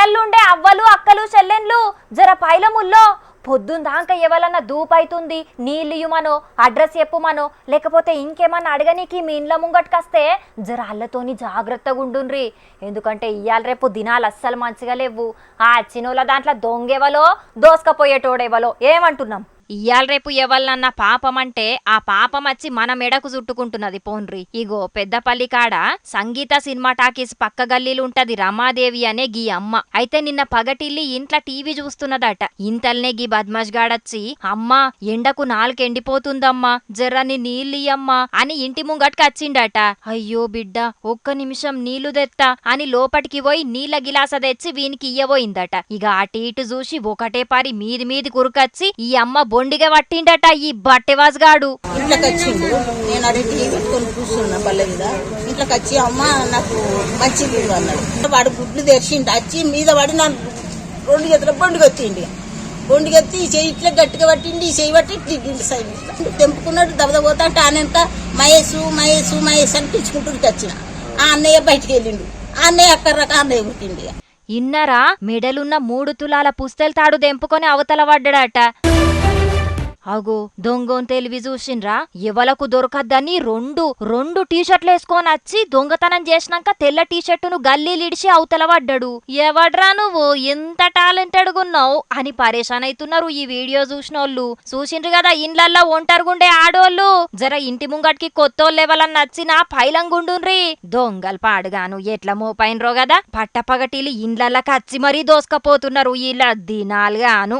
ఇళ్లల్లుండే అవ్వలు అక్కలు చెల్లెన్లు జర పైలముల్లో పొద్దుందాక ఎవలన్నా దూపైతుంది నీళ్ళియుమనో అడ్రస్ చెప్పుమనో లేకపోతే ఇంకేమన్నా అడగనీకి మీ ఇండ్ల ముంగట్కొస్తే జర అల్లతోని జాగ్రత్తగా ఉండుండ్రి. ఎందుకంటే ఇయ్యాల రేపు దినాలు అస్సలు మంచిగా లేవు. ఆ అచ్చినోళ్ళ దాంట్లో దొంగెవలో దోసుకపోయేటోడెవలో ఏమంటున్నాం. ఇయ్యాల రేపు ఎవలన్నా పాపం అంటే ఆ పాపం వచ్చి మన మెడకు చుట్టుకుంటున్నది పోన్రి. ఇగో పెద్దపల్లి కాడ సంగీత సినిమా టాకీస్ పక్క గల్లీలుంటది రమాదేవి అనే గీ అమ్మ. అయితే నిన్న పగటిల్లి ఇంట్లో టీవీ చూస్తున్నదట. ఇంతల్నే గీ బద్మాష్ గాడొచ్చి అమ్మా ఎండకు నాలుకెండిపోతుందమ్మా జర్రని నీళ్ళియమ్మా అని ఇంటి ముంగట్కి వచ్చిండట. అయ్యో బిడ్డ ఒక్క నిమిషం నీళ్లు తెత్తా అని లోపటికి పోయి నీళ్ల గిలాస తెచ్చి వీనికి ఇయ్యబోయిందట. ఇక అటు ఇటు చూసి ఒకటే పారి మీది మీది కురుకచ్చి ఈ అమ్మ బొండిగా పట్టిండట ఈ బట్టెవాజుగాడు. ఇంట్లోకి వచ్చిండు. నేను అదే టీవీ పెట్టుకొని కూర్చున్నా పల్లె మీద. ఇంట్లోకి వచ్చి అమ్మ నాకు మంచిది అన్నాడు. వాడు గుడ్లు తెరిచిండు. వచ్చి మీద పడి నాకు 2 చేతుల బొండిగొత్తిండి. బొండిగొత్తి ఈ చెయ్యి ఇట్లా గట్టిగా పట్టిండి. ఈ చెయ్యి పట్టి ఇట్లా సైడ్ తెంపుకున్నాడు. దెబ్బపోతా అంటే ఆయనంతా మహేష్ మహేష్ మహేష్ అని పిలుచుకుంటూ వచ్చిన. ఆ అన్నయ్య బయటికి వెళ్ళిండు. ఆ అన్నయ్య అక్కర్రక అన్నయ్య పుట్టిండి. ఇన్నరా మెడలున్న 3 తులాల పుస్తెల తాడు దెంపుకొని అవతల పడ్డాడట. అగో దొంగోన్ తెలివి చూసిండ్రా. ఎవలకు దొరకద్దని రెండు టీషర్ట్లు వేసుకొని వచ్చి దొంగతనం చేసినాక తెల్ల టీషర్టును గల్లీలిడిచి అవతల పడ్డాడు. ఎవడ్రా నువ్వు ఎంత టాలెంటెడ్ గున్నావు అని పరేషాన్ అవుతున్నారు ఈ వీడియో చూసినోళ్ళు. చూసిండ్రు కదా ఇండ్లల్లో ఒంటరిగుండే ఆడోళ్ళు. జర ఇంటి ముంగటికి కొత్తోళ్ళు ఎవలన్నా నచ్చినా పైలంగుండుండ్రి. దొంగలు పాడుగాను ఎట్లా మోపైనరో గదా. పట్టపగటిలి ఇండ్లకి వచ్చి మరీ దోసుకపోతున్నారు ఇలా దినాలుగాను.